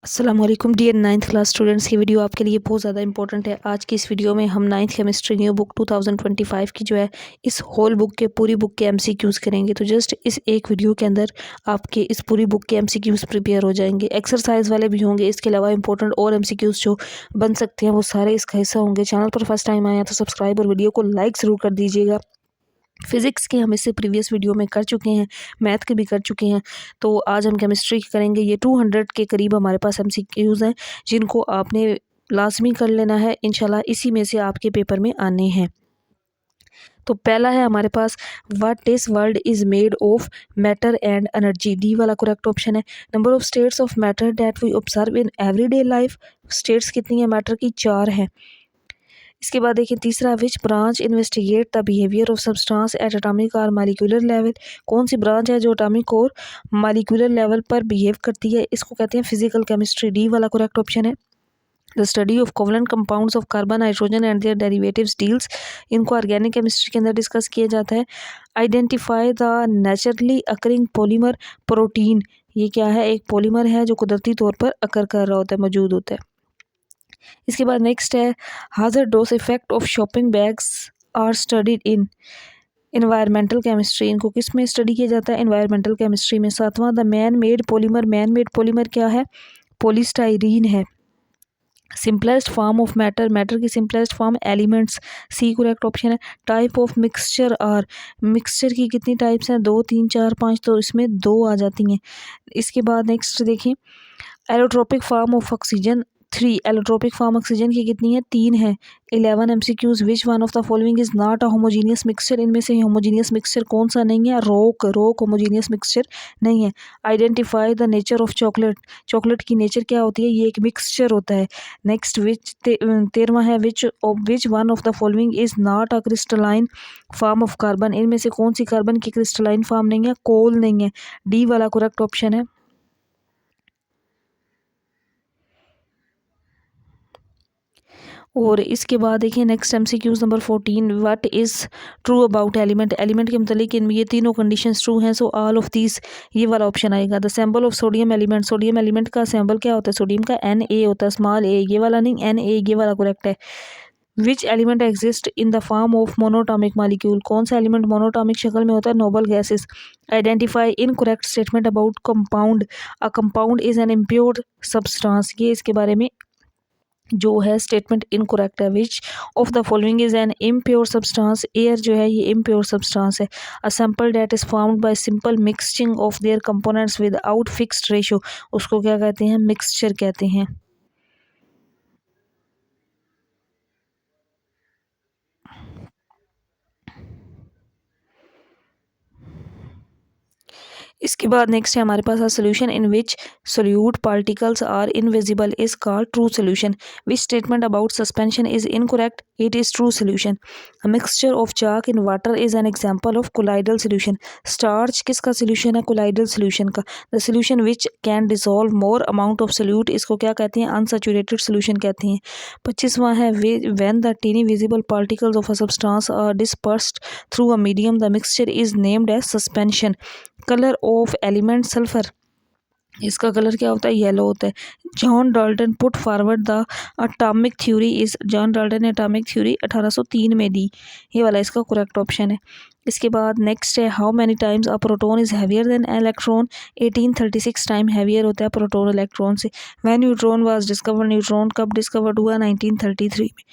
अस्सलाम वालेकुम dear ninth class students. की वीडियो आपके लिए बहुत ज़्यादा इंपॉर्टेंट है। आज की इस वीडियो में हम नाइन्थ केमिस्ट्री न्यू बुक 2025 की जो है इस होल बुक के पूरी बुक के एमसीक्यूज़ करेंगे। तो जस्ट इस एक वीडियो के अंदर आपके इस पूरी बुक के एमसीक्यूज़ प्रिपेयर हो जाएंगे। एक्सरसाइज वाले भी होंगे, इसके अलावा इंपॉर्टेंट और एमसीक्यूज़ जो बन सकते हैं वो सारे इसका हिस्सा होंगे। चैनल पर फर्स्ट टाइम आया तो सब्सक्राइब और वीडियो को लाइक ज़रूर कर दीजिएगा। फिज़िक्स के हम इससे प्रीवियस वीडियो में कर चुके हैं, मैथ के भी कर चुके हैं। तो आज हम केमिस्ट्री की करेंगे। ये 200 के करीब हमारे पास एमसीक्यूज़ हैं जिनको आपने लाजमी कर लेना है। इंशाल्लाह इसी में से आपके पेपर में आने हैं। तो पहला है हमारे पास, what is world is made of matter and energy. D वाला करेक्ट ऑप्शन है। Number of states of matter that we observe in everyday life. States कितनी है मैटर की? 4 हैं। इसके बाद देखिए तीसरा, which branch investigate the behaviour of substance eight atomic और मालिक्यूलर लेवल। कौन सी ब्रांच है जो एटॉमिक और मालिक्यूलर लेवल पर बिहेव करती है? इसको कहते हैं फिजिकल केमिस्ट्री। डी वाला करेक्ट ऑप्शन है। The study of covalent compounds of carbon, nitrogen and their derivatives deals. इनको ऑर्गेनिक केमिस्ट्री के अंदर डिस्कस किया जाता है। Identify the naturally occurring polymer protein. ये क्या है? एक पॉलीमर है जो कुदरती तौर पर अकर कर रहा होता है, मौजूद होता है। इसके बाद नेक्स्ट है, hazardous effect of shopping bags are studied in environmental chemistry. इनको किस में स्टडी किया जाता है? इन्वायरमेंटल केमिस्ट्री में। सातवां, the man made polymer. Man made polymer क्या है? पॉलीस्टाइरीन है। Simplest form of matter. Matter की simplest form elements. C correct option है। Type of mixture are. Mixture की कितनी टाइप्स हैं? 2 3 4 5, तो इसमें 2 आ जाती हैं। इसके बाद नेक्स्ट देखिए, allotropic form of oxygen 3। Allotropic form oxygen की कितनी है? 3 है। 11 MCQs, which one of the following is not a homogeneous mixture. इनमें से होमोजीनियस मिक्सचर कौन सा नहीं है? रॉक। रॉक होमोजीनियस मिक्सचर नहीं है। Identify the nature of chocolate. Chocolate की नेचर क्या होती है? ये एक मिक्सचर होता है। नेक्स्ट, विच 13वां है, which one of the following is not a crystalline form of carbon. इनमें से कौन सी कार्बन की क्रिस्टलाइन फॉर्म नहीं है? कोल नहीं है। डी वाला करेक्ट ऑप्शन है। और इसके बाद देखिए next MCQs number 14, what is true about element. Element के मतलब इनमें ये तीनों कंडीशंस ट्रू हैं, सो ऑल ऑफ दीज, ये वाला ऑप्शन आएगा। The symbol of sodium element. Sodium element का सिंबल क्या होता है? सोडियम का Na होता है, स्मॉल a। ये वाला नहीं, Na, ये वाला करेक्ट है। Which element exist in the form of monatomic molecule. कौन सा एलिमेंट मोनोटॉमिक शक्ल में होता है? Noble gases. Identify incorrect statement about compound. A compound is an impure substance. ये इसके बारे में जो है स्टेटमेंट इनकरेक्ट है। Which of the following is an impure substance. Air जो है ये इम्प्योर सब्सटेंस है। A sample that is found by simple mixing of their components without fixed ratio. उसको क्या कहते हैं? मिक्सचर कहते हैं। इसके बाद नेक्स्ट है हमारे पास, solution in which solute particles are invisible is called true solution. Which statement about suspension is incorrect? It is true solution. A mixture of chalk in water is an example of colloidal solution. Starch किसका solution है? Colloidal solution का। The solution which can dissolve more amount of solute, इसको क्या कहते हैं? Unsaturated solution कहते हैं। 25वां है, when the tiny visible particles of a substance are dispersed through a medium the mixture is named as suspension. Colour of element sulphur, इसका colour क्या होता है? येलो होता है। John Dalton put forward the atomic theory is. John Dalton ने atomic theory 1803 में दी। ये वाला इसका करेक्ट ऑप्शन है। इसके बाद नेक्स्ट है, how many times a proton is heavier than electron. 1836 time heavier होता है प्रोटोन इलेक्ट्रॉन से। When neutron was discovered. Neutron कब डिस्कवर्ड हुआ? 1933 में।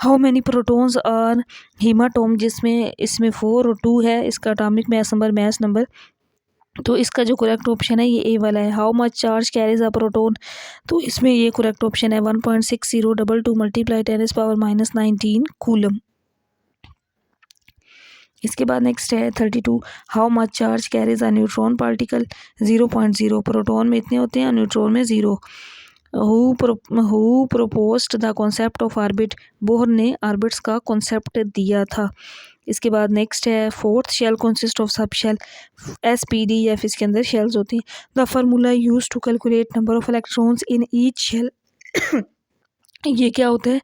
हाउ मैनी प्रोटोन्स आर हीमाटोम, जिसमें इसमें 4 और 2 है। इसका एटॉमिक मैस नंबर, तो इसका जो करेक्ट ऑप्शन है ये ए वाला है। How much charge carries a proton, तो इसमें ये करेक्ट ऑप्शन है 1.6022 मल्टीप्लाई 10⁻⁻19 कूलम। इसके बाद नेक्स्ट है 32, how much charge carries a neutron particle. 0.0। Proton में इतने होते हैं, न्यूट्रॉन में 0। Who proposed the concept of orbit. Bohr ने ऑर्बिट्स का कॉन्सेप्ट दिया था। इसके बाद नेक्स्ट है, fourth shell consist of sub shell. SPDF इसके अंदर शेल्स होती हैं। The formula use to calculate number of electrons in each shell. ये क्या होता है?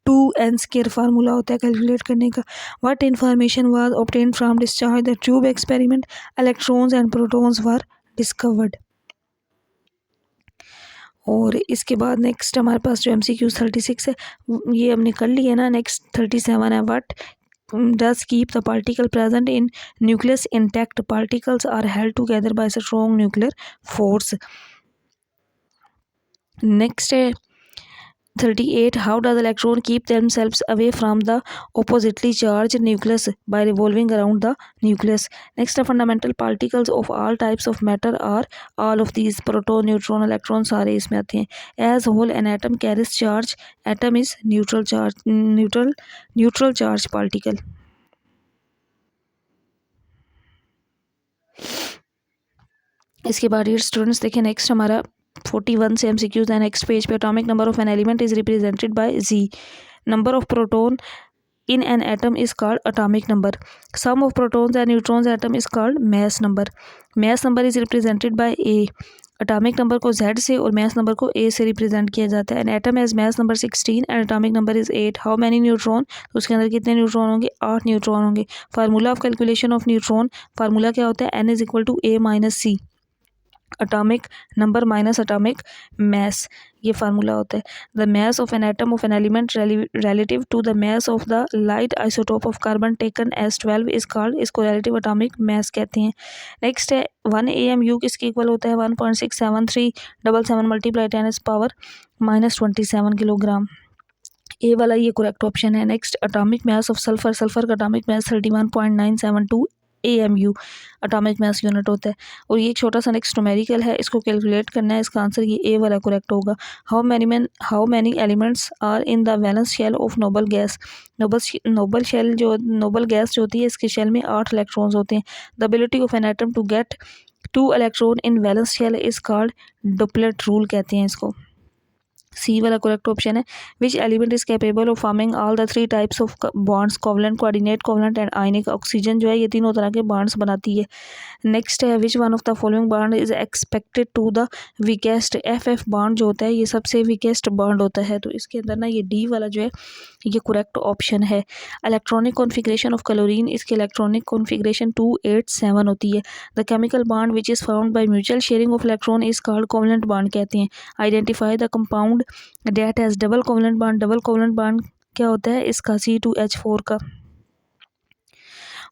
2n² फार्मूला होता है कैलकुलेट करने का। What information was obtained from discharge the tube experiment. Electrons and protons were discovered. और इसके बाद नेक्स्ट हमारे पास जो MCQ 36 है ये हमने कर लिया ना। नेक्स्ट 37 है, what does keep the particle present in nucleus intact? Particles are held together by strong nuclear force. Next है 38, how does electron keep themselves away from the oppositely charged nucleus? By revolving around the nucleus. Next है fundamental particles of all types of matter are all of these: proton, neutron, electron, सारे इसमें आते हैं. As whole an atom carries charge, atom is neutral charge particle. इसके बाद dear students देखिए next हमारा 41 से MCQs है. नेक्स्ट पेज पे atomic number of an element is represented by Z. Number of proton in an atom is called atomic number. Sum of protons and neutrons atom is called mass number. Mass number is represented by A. atomic number को Z से और mass number को A से represent किया जाता है. An atom has mass number 16 and atomic number is 8. How many neutron? तो उसके अंदर कितने न्यूट्रॉन होंगे? 8 न्यूट्रॉन होंगे. Formula of calculation of neutron, formula क्या होता है? N is equal to A minus C. Atomic number minus atomic mass, ये फार्मूला होता है. The mass of an atom of an element relative to the mass of the light isotope of carbon taken as 12 is called, इसको relative atomic mass कहते हैं. Next है 1 AMU किसके equal होता है? 1.67377 मल्टीप्लाई 10⁻⁻27 किलोग्राम. ए वाला ये correct option है. Next atomic mass of sulphur, sulphur का atomic mass 31.972 AMU atomic mass unit होता है. और ये एक छोटा सा नेक्स्ट न्यूमेरिकल है, इसको कैलकुलेट करना है. इसका आंसर ये ए वाला करेक्ट होगा. How many elements are in the valence shell of noble gas? Noble gas जो होती है इसके शेल में 8 इलेक्ट्रॉन्स होते हैं. The ability of an atom to get 2 electron in valence shell is called duplet rule कहते हैं इसको. सी वाला करेक्ट ऑप्शन है. Which element is capable of forming all the 3 types of bonds? Covalent, coordinate, covalent and ionic. Oxygen जो है ये तीनों तरह के बॉन्ड्स बनाती है. नेक्स्ट है which one of the following bond is expected to the weakest? FF bond जो होता है ये सबसे वीकेस्ट बॉन्ड होता है. तो इसके अंदर ना ये डी वाला जो है ये करेक्ट ऑप्शन है. इलेक्ट्रॉनिक कॉन्फिगरेशन ऑफ क्लोरीन, इसकी इलेक्ट्रॉनिक कॉन्फिगरेशन 287 होती है. The chemical bond which is found by mutual sharing of electron is called covalent bond कहते हैं. Identify the compound that has double covalent bond. Double covalent bond क्या होता है इसका? C2H4 का.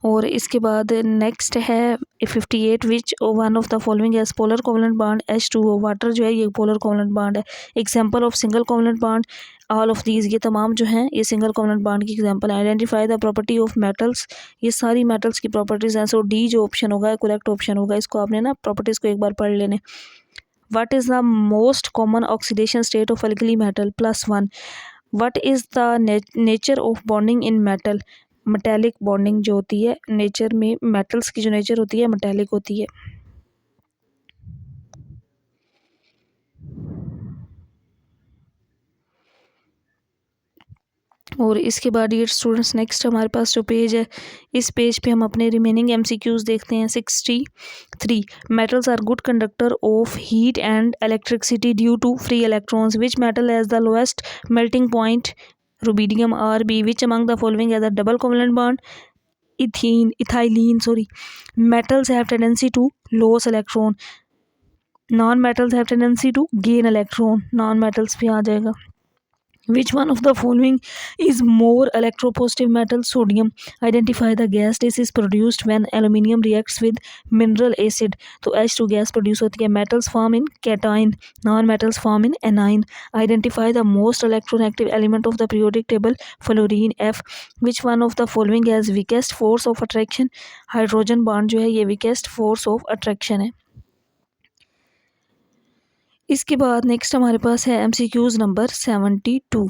और इसके बाद नेक्स्ट है 58 which one of the following as polar covalent bond? H2O. Water जो है ये पोलर कोवलेंट बॉन्ड है. Example of single covalent bond? All of these, ये तमाम जो हैं ये सिंगल कोवलेंट बॉन्ड की एग्जांपल है. Identify the property of metals, ये सारी मेटल्स की प्रॉपर्टीज हैं. सो डी जो ऑप्शन होगा करेक्ट ऑप्शन होगा. इसको आपने ना प्रॉपर्टीज़ को एक बार पढ़ लेने. What is the most common oxidation state of alkali metal? +1. What is the nature of bonding in metal? Metallic bonding जो होती है नेचर में, मेटल्स की जो नेचर होती है मेटेलिक होती है. और इसके बाद ये स्टूडेंट्स नेक्स्ट हमारे पास जो पेज है इस पेज पे हम अपने रिमेनिंग MCQs देखते हैं. 63 metals are good conductor of heat and electricity due to free electrons. Which metal has the lowest melting point? Rubidium. RB. Which among the following has a double covalent bond? Ethylene. metals have tendency to lose electron. non-metals have tendency to gain electron. non-metals भी आ जाएगा. Which one of the following is more electropositive metal? Sodium. Identify the gas. This is produced when aluminium reacts with mineral acid. तो H2 gas produce होती है. Metals form in cation. Non-metals form in anion. Identify the most electronegative element of the periodic table. Fluorine. F. Which one of the following has weakest force of attraction? Hydrogen bond जो है ये weakest force of attraction है. इसके बाद next हमारे पास है MCQs number 72.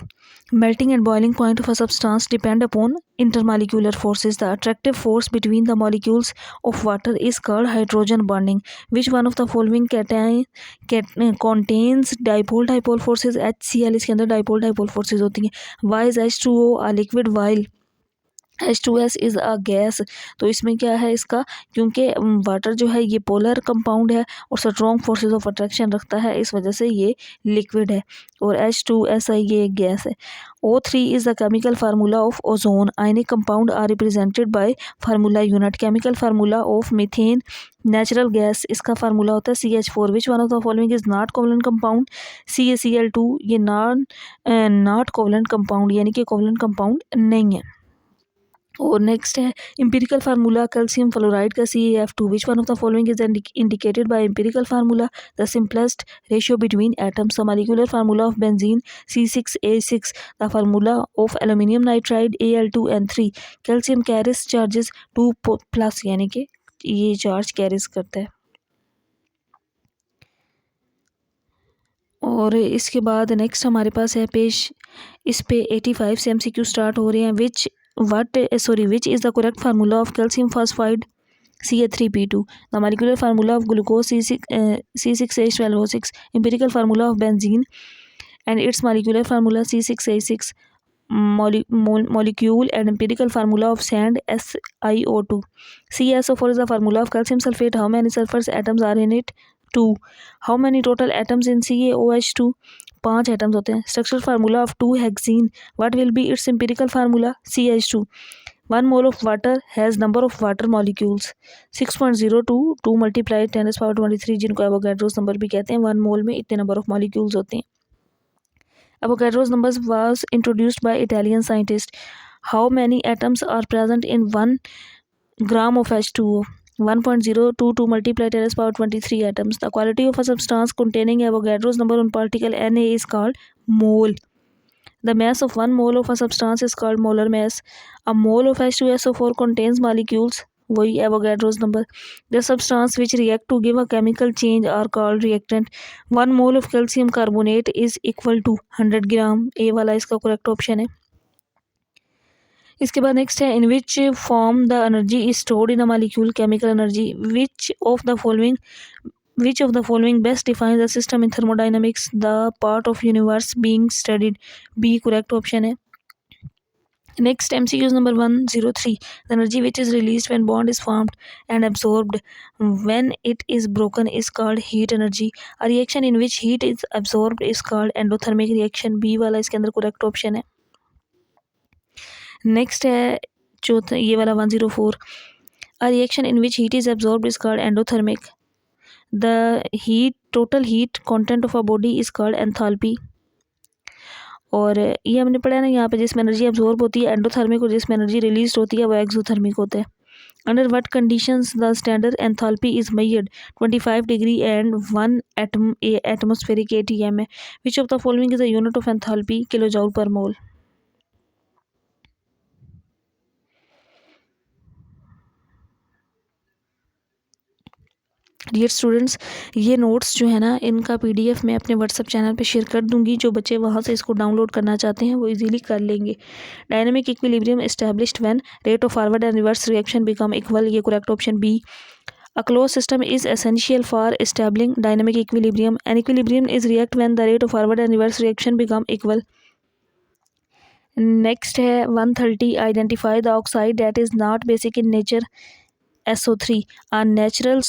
Melting and boiling point of a substance depend upon intermolecular forces. The attractive force between the molecules of water is called hydrogen bonding. Which one of the following contains dipole forces? HCl. इसके अंदर dipole forces होती हैं. Why is H2O a liquid while H2S is a gas. तो इसमें क्या है इसका, क्योंकि वाटर जो है ये पोलर कंपाउंड है और स्ट्रॉन्ग फोर्सेस ऑफ अट्रैक्शन रखता है, इस वजह से ये लिक्विड है। और H2S है, ये एक गैस है। O3 is the chemical formula of ozone. Ionic compound are represented by formula unit. Chemical formula of methane natural gas, इसका फार्मूला होता है CH4। Which one of the following is not covalent compound? CaCl2। ये not covalent compound यानी कि covalent compound नहीं है। और next है इंपिरिकल फार्मूला कैल्शियम फ्लोराइड का CaF2। Which one of the following is indicated by empirical formula? The simplest ratio between atoms. The molecular formula of benzene C6A6। The formula of aluminium nitride Al2N3। Calcium carries charges 2+ यानी कि ये charge कैरिस करता है। और इसके बाद next हमारे पास है पेश, इस पे 85 से MCQ स्टार्ट हो रहे हैं। Which is the correct formula of calcium phosphide Ca3P2। The molecular formula of glucose C6H12O6। Empirical formula of benzene and it's molecular formula C6H6 molecule and empirical formula of sand SiO2। CaSO4 is the formula of calcium sulfate. How many sulfur atoms are in it? 2। How many total atoms in CaOH2? 5 atoms होते हैं। Structural formula of two hexene. What will be its empirical formula? CH2। 1 mole of water has number of water molecules 6.02 2 multiplied 10⁻23, जिनको Avogadro's number भी कहते हैं। 1 मोल में इतने number of molecules होते हैं। Avogadro's numbers was introduced by Italian scientist. How many atoms are present in 1 gram of H2O? 1.022 multiplied 10⁻23 atoms. The quality of a substance containing Avogadro's number on particle Na is called mole. The mass of 1 mole of a substance is called molar mass. A mole of H2SO4 contains molecules, वही Avogadro's number. The substance which react to give a chemical change are called reactant. 1 mole of calcium carbonate is equal to 100 gram. A वाला इसका correct option है। इसके बाद next है in which form the energy is stored in a molecule. Chemical energy. Which of the following best defines the system in thermodynamics? The part of universe being studied. B correct option है। Next, MCQs number 103. The energy which is released when bond is formed and absorbed when it is broken is called heat energy. A reaction in which heat is absorbed is called endothermic reaction. B वाला इसके अंदर correct option है। Next है चौथा, ये वाला 104. A reaction in which heat is absorbed is called endothermic. The total heat content of a body is called enthalpy. और ये हमने पढ़ा है ना यहाँ पे, जिसमें एनर्जी एब्जॉर्ब होती है एंडोथर्मिक और जिसमें एनर्जी रिलीज होती है वो एक्सोथर्मिक होता है। Under what conditions the standard enthalpy is measured? 25 degree and 1 atmospheric ATM है। Which of the following is the unit of enthalpy? Kilo joule per mole. Dear students, ये notes जो है ना इनका PDF मैं अपने व्हाट्सएप चैनल पे share कर दूंगी। जो बच्चे वहाँ से इसको डाउनलोड करना चाहते हैं वो इजीली कर लेंगे। Dynamic equilibrium established when rate of forward and reverse reaction become equal. ये correct option B. A close system is essential for establishing dynamic equilibrium. An equilibrium is react when the rate of forward and reverse reaction become equal. Next है 130. Identify the oxide that is not basic in nature. SO3। a natural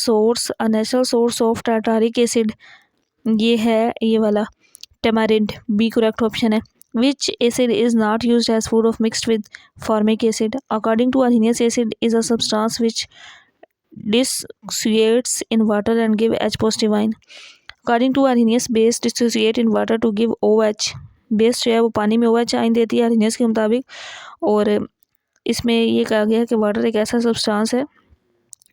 source of tartaric acid, ये है ये वाला tamarind। B correct option है। which acid is not used as food of mixed with formic acid? according to Arrhenius, acid is a substance which dissociates in water and give H positive ion. according to Arrhenius, base dissociate in water to give OH। Base जो है वो पानी में OH ion देती है Arrhenius के मुताबिक। और इसमें ये कहा गया कि वाटर एक ऐसा सब्सटेंस है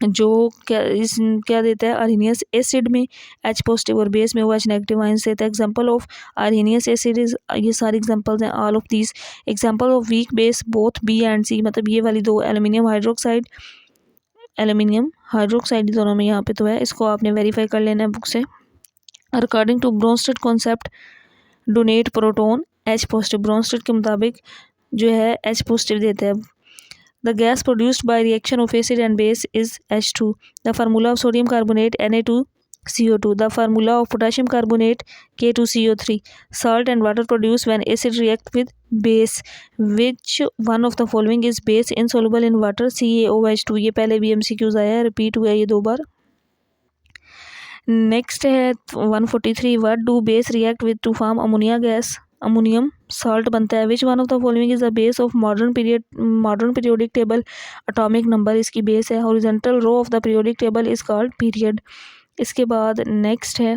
जो क्या देता है Arrhenius एसिड में H पॉजिटिव और बेस में OH नेगेटिव आयन देता है। Example of Arrhenius acid is, ये सारे एग्जांपल्स हैं। All of these example of weak base both B and C, मतलब ये वाली दो एल्यूमिनियम हाइड्रोक्साइड दोनों में यहाँ पे तो है, इसको आपने वेरीफाई कर लेना है बुक से। According to Bronsted concept donate proton H positive. Bronsted के मुताबिक जो है H पॉजिटिव देता है। The gas produced by reaction of acid and base is H2. The formula of sodium carbonate Na2 CO2. The formula of potassium carbonate K2CO3. Salt and water produce when acid react with base. Which one of the following is base insoluble in water? CaOH2. ये पहले भी MCQs आया है, repeat हुआ है ये 2 बार. Next है 143. What do base react with to form ammonia gas? Ammonium salt बनता है. Which one of the following is the base of modern periodic table? Atomic number इसकी बेस है. Horizontal row of the periodic table is called period. इसके बाद next है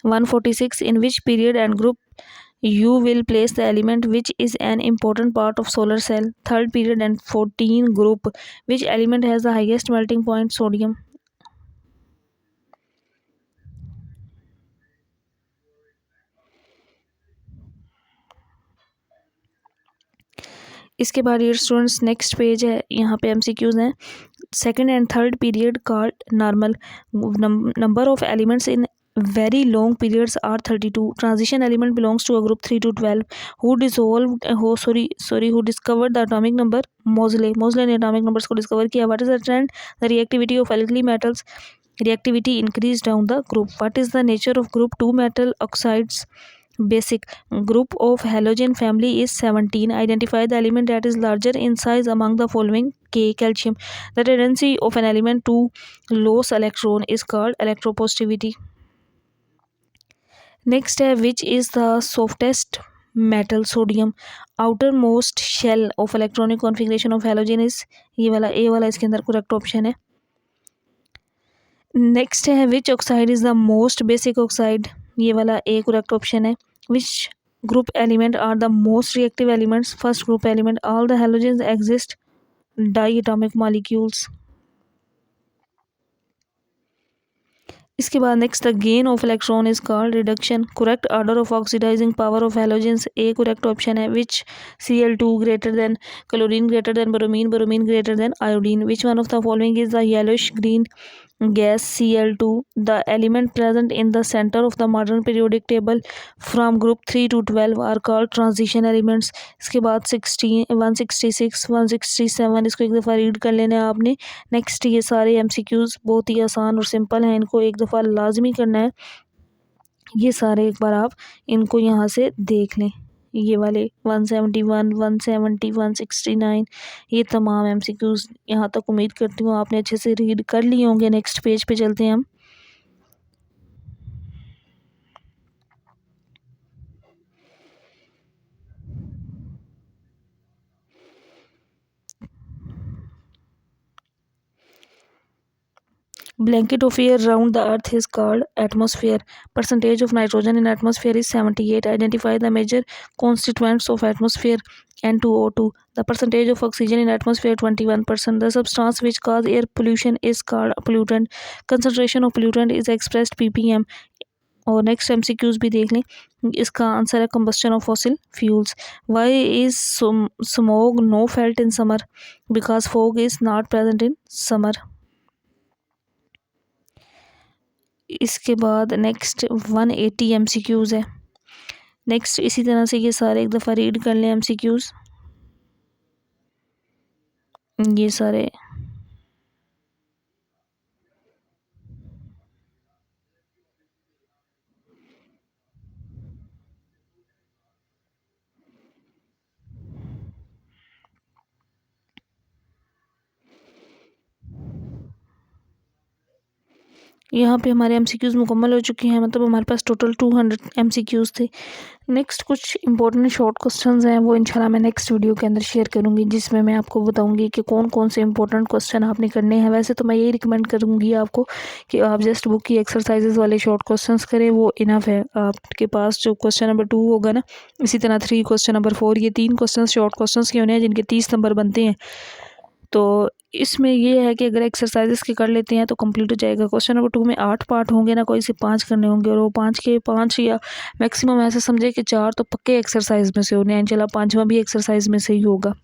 146. In which period and group you will place the element which is an important part of solar cell? Third period and 14 group. Which element has the highest melting point? Sodium. इसके बाद ये students next page है, यहाँ पे MCQs हैं. Second and third period called normal. Number of elements in very long periods are 32. Transition element belongs to a group 3 to 12. Who discovered the atomic number? Moseley ने atomic numbers को discover किया. What is the trend? The reactivity of alkali metals. Reactivity increased down the group. What is the nature of group 2 metal oxides? Basic. Group of halogen family is 17. Identify the element that is larger in size among the following. K. Calcium. The tendency of an element to lose electron is called electropositivity. Next है which is the softest metal? Sodium. Outermost shell of electronic configuration of halogen is ये वाला A वाला इसके अंदर correct option है. Next है which oxide is the most basic oxide? ये वाला A correct option है. Which group element are the most reactive elements? First group element. All the halogens exist diatomic molecules. इसके बाद next the gain of electron is called reduction. Correct order of oxidising power of halogens A correct option है. Which Cl2 greater than chlorine greater than bromine greater than iodine. Which one of the following is the yellowish green gas Cl2. The element present in the center of the modern periodic table from group 3 to 12 are called transition elements. इसके बाद 166 167 इसको एक दफ़ा read कर लेना है आपने. Next ये सारे MCQs बहुत ही आसान और सिंपल हैं, इनको एक दफ़ा लाजमी करना है. ये सारे एक बार आप इनको यहाँ से देख लें. ये वाले 171 170 169 ये तमाम MCQs यहाँ तक उम्मीद करती हूँ आपने अच्छे से रीड कर लिए होंगे. नेक्स्ट पेज पे चलते हैं हम. Blanket of air round the earth is called atmosphere. Percentage of nitrogen in atmosphere is 78. Identify the major constituents of atmosphere. N2O2. The percentage of oxygen in atmosphere 21%. The substance which cause air pollution is called a pollutant. Concentration of pollutant is expressed ppm. और next MCQs भी देख लें. इसका answer है combustion of fossil fuels. Why is smog no felt in summer? Because fog is not present in summer. इसके बाद next 180 MCQs है. Next इसी तरह से ये सारे एक दफ़ा रीड कर लें MCQs. ये सारे यहाँ पे हमारे MCQs मुकम्मल हो चुके हैं. मतलब हमारे पास टोटल 200 MCQs थे. नेक्स्ट कुछ इंपॉर्टेंट शॉर्ट क्वेश्चंस हैं, वो इंशाल्लाह मैं नेक्स्ट वीडियो के अंदर शेयर करूँगी, जिसमें मैं आपको बताऊँगी कि कौन कौन से इंपॉर्टेंट क्वेश्चन आपने करने हैं. वैसे तो मैं यही रिकमेंड करूँगी आपको कि आप जस्ट बुक की एक्सरसाइजेज वाले शॉर्ट क्वेश्चंस करें, वो इनफ है. आपके पास जो क्वेश्चन नंबर 2 होगा ना, इसी तरह 3 क्वेश्चन नंबर 4, ये 3 क्वेश्चन शॉर्ट क्वेश्चन के होने हैं जिनके 30 नंबर बनते हैं. तो इसमें ये है कि अगर एक्सरसाइजेस के कर लेते हैं तो कंप्लीट हो जाएगा. क्वेश्चन नंबर 2 में 8 पार्ट होंगे ना, कोई से 5 करने होंगे, और वो 5 के 5 या मैक्सिमम ऐसे समझे कि 4 तो पक्के एक्सरसाइज में से होने हैं. इंशाल्लाह 5वां भी एक्सरसाइज में से ही होगा.